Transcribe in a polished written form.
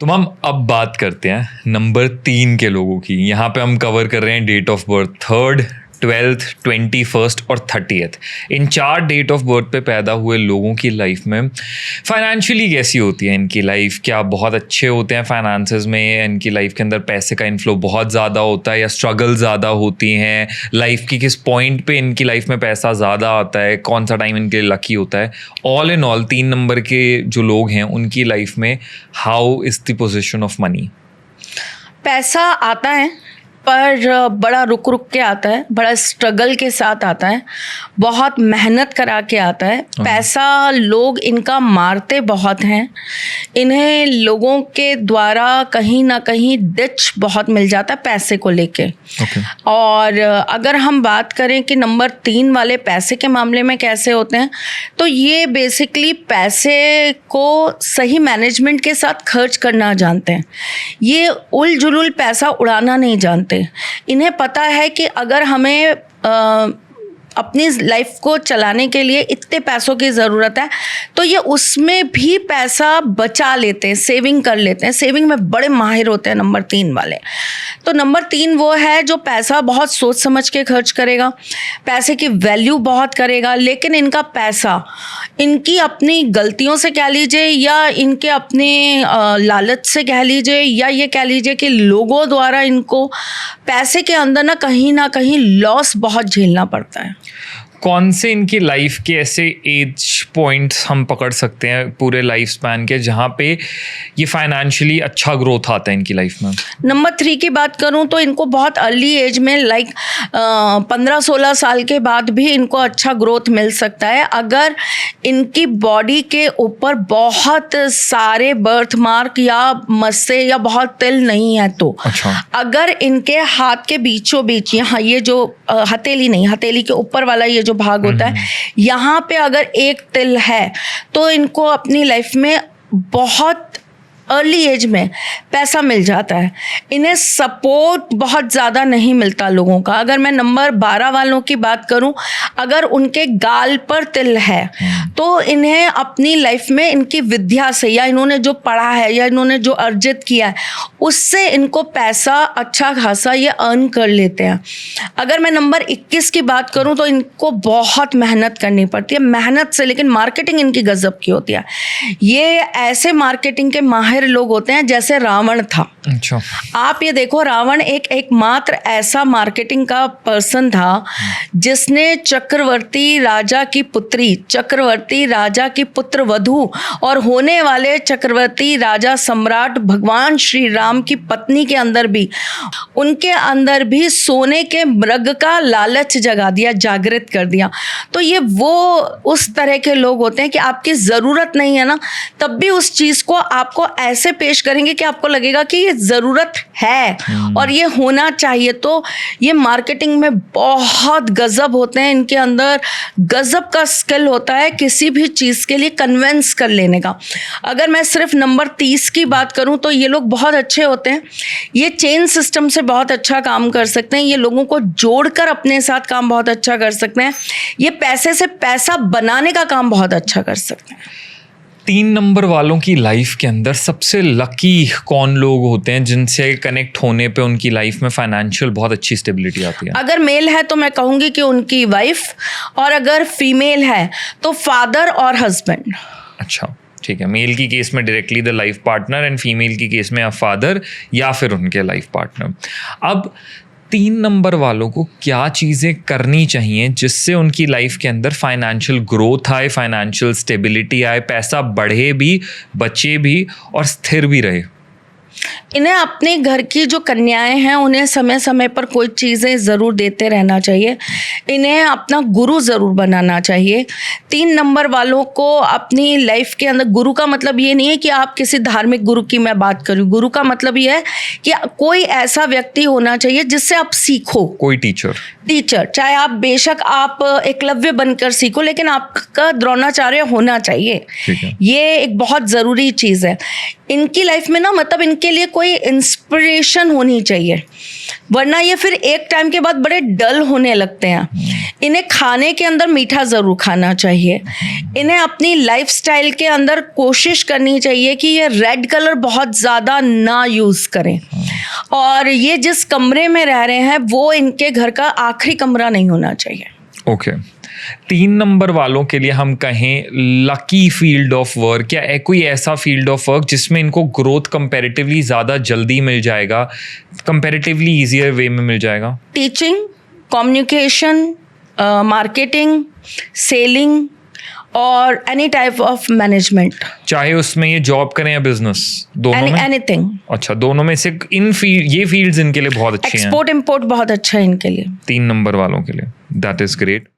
तो हम अब बात करते हैं नंबर 3 के लोगों की। यहाँ पे हम कवर कर रहे हैं date of birth 3rd, 12th, 21st और 30th। In 4 date of birth पे पैदा हुए लोगों की लाइफ में फाइनेंशियली कैसी होती है इनकी लाइफ? क्या बहुत अच्छे होते हैं फाइनेंसेस में? इनकी लाइफ के अंदर पैसे का इन्फ्लो बहुत ज़्यादा होता है या स्ट्रगल ज़्यादा होती हैं? लाइफ की किस पॉइंट पे इनकी लाइफ में पैसा ज़्यादा आता है? कौन सा टाइम इनके लिए लकी होता है? ऑल इन ऑल 3 नंबर के जो लोग हैं उनकी लाइफ में how is the position of money? पैसा आता है पर बड़ा रुक रुक के आता है, बड़ा स्ट्रगल के साथ आता है, बहुत मेहनत करा के आता है। पैसा लोग इनका मारते बहुत हैं, इन्हें लोगों के द्वारा कहीं ना कहीं डिच बहुत मिल जाता है पैसे को लेके। और अगर हम बात करें कि नंबर 3 वाले पैसे के मामले में कैसे होते हैं, तो ये बेसिकली पैसे को सही मैनेजमेंट के साथ खर्च करना जानते हैं। ये उल जुलुल पैसा उड़ाना नहीं जानते। इन्हें पता है कि अगर हमें अपनी लाइफ को चलाने के लिए इतने पैसों की ज़रूरत है तो ये उसमें भी पैसा बचा लेते हैं, सेविंग कर लेते हैं। सेविंग में बड़े माहिर होते हैं नंबर 3 वाले। तो नंबर 3 वो है जो पैसा बहुत सोच समझ के खर्च करेगा, पैसे की वैल्यू बहुत करेगा, लेकिन इनका पैसा इनकी अपनी गलतियों से कह लीजिए या इनके अपने लालच से कह लीजिए या ये कह लीजिए कि लोगों द्वारा इनको पैसे के अंदर ना कहीं लॉस बहुत झेलना पड़ता है। कौन से इनकी लाइफ के ऐसे एज पॉइंट्स हम पकड़ सकते हैं पूरे लाइफ स्पैन के जहाँ पे ये फाइनेंशियली अच्छा ग्रोथ आता है इनकी लाइफ में? नंबर 3 की बात करूँ तो इनको बहुत अर्ली एज में 15-16 साल के बाद भी इनको अच्छा ग्रोथ मिल सकता है अगर इनकी बॉडी के ऊपर बहुत सारे बर्थ मार्क या मस्से या बहुत तिल नहीं है तो। अच्छा। अगर इनके हाथ के बीचों बीच यहाँ ये जो हथेली नहीं, हथेली के ऊपर वाला ये जो भाग होता है, यहाँ पे अगर एक तिल है तो इनको अपनी लाइफ में बहुत अर्ली एज में पैसा मिल जाता है। इन्हें सपोर्ट बहुत ज़्यादा नहीं मिलता लोगों का। अगर मैं नंबर 12 वालों की बात करूं, अगर उनके गाल पर तिल है तो इन्हें अपनी लाइफ में इनकी विद्या से या इन्होंने जो पढ़ा है या इन्होंने जो अर्जित किया है उससे इनको पैसा अच्छा खासा ये अर्न कर लेते हैं। अगर मैं नंबर 21 की बात करूं तो इनको बहुत मेहनत करनी पड़ती है, मेहनत से, लेकिन मार्केटिंग इनकी गजब की होती है। ये ऐसे मार्केटिंग के माहिर लोग होते हैं जैसे रावण था। अच्छा। आप ये देखो, रावण एकमात्र ऐसा मार्केटिंग का पर्सन था जिसने चक्रवर्ती राजा की पुत्री, चक्रवर्ती राजा की पुत्र वधू और होने वाले चक्रवर्ती राजा सम्राट भगवान श्री राम की पत्नी के अंदर भी, उनके अंदर भी सोने के मृग का लालच जगा दिया, जागृत कर दिया। तो ये वो उस तरह के लोग होते हैं कि आपकी ज़रूरत नहीं है ना, तब भी उस चीज़ को आपको ऐसे पेश करेंगे कि आपको लगेगा कि ये ज़रूरत है और ये होना चाहिए। तो ये मार्केटिंग में बहुत गजब होते हैं, इनके अंदर गजब का स्किल होता है किसी भी चीज़ के लिए कन्विंस कर लेने का। अगर मैं सिर्फ नंबर 30 की बात करूं तो ये लोग बहुत अच्छे होते हैं, ये चेन सिस्टम से बहुत अच्छा काम कर सकते हैं, ये लोगों को जोड़कर अपने साथ काम बहुत अच्छा कर सकते हैं, ये पैसे से पैसा बनाने का काम बहुत अच्छा कर सकते हैं। 3 नंबर वालों की लाइफ के अंदर सबसे लकी कौन लोग होते हैं जिनसे कनेक्ट होने पे उनकी लाइफ में फाइनेंशियल बहुत अच्छी स्टेबिलिटी आती है? अगर मेल है तो मैं कहूँगी कि उनकी वाइफ, और अगर फीमेल है तो फादर और हस्बैंड। अच्छा, ठीक है। मेल की केस में directly the life partner and female की केस में फादर या फिर उनके लाइफ पार्टनर। अब 3 नंबर वालों को क्या चीज़ें करनी चाहिए जिससे उनकी लाइफ के अंदर फाइनेंशियल ग्रोथ आए, फाइनेंशियल स्टेबिलिटी आए, पैसा बढ़े भी, बचे भी और स्थिर भी रहे? इन्हें अपने घर की जो कन्याएं हैं उन्हें समय समय पर कोई चीज़ें ज़रूर देते रहना चाहिए। इन्हें अपना गुरु ज़रूर बनाना चाहिए। 3 नंबर वालों को अपनी लाइफ के अंदर, गुरु का मतलब ये नहीं है कि आप किसी धार्मिक गुरु की मैं बात करूँ, गुरु का मतलब ये है कि कोई ऐसा व्यक्ति होना चाहिए जिससे आप सीखो, कोई टीचर। टीचर, चाहे आप बेशक आप एकलव्य बनकर सीखो, लेकिन आपका द्रोणाचार्य होना चाहिए। ठीक है। ये एक बहुत ज़रूरी चीज़ है इनकी लाइफ में ना, मतलब इनके लिए कोई इंस्पिरेशन होनी चाहिए, वरना ये फिर एक टाइम के बाद बड़े डल होने लगते हैं। इन्हें खाने के अंदर मीठा ज़रूर खाना चाहिए। इन्हें अपनी लाइफस्टाइल के अंदर कोशिश करनी चाहिए कि ये रेड कलर बहुत ज़्यादा ना यूज़ करें, और ये जिस कमरे में रह रहे हैं वो इनके घर का आखिरी कमरा नहीं होना चाहिए। ओके 3 नंबर वालों के लिए हम कहें लकी फील्ड ऑफ वर्क, क्या है कोई ऐसा फील्ड ऑफ वर्क जिसमें इनको ग्रोथ कंपैरेटिवली ज़्यादा जल्दी मिल जाएगा, कंपैरेटिवली इजियर वे में मिल जाएगा? टीचिंग, कम्युनिकेशन, मार्केटिंग, सेलिंग और एनी टाइप ऑफ मैनेजमेंट, चाहे उसमें ये जॉब करें या बिजनेस, दोनों में? एनीथिंग। अच्छा, दोनों में से ये फील्ड्स इनके लिए बहुत अच्छी हैं। एक्सपोर्ट इम्पोर्ट बहुत अच्छा है इनके लिए, 3 नंबर वालों के लिए। That is great.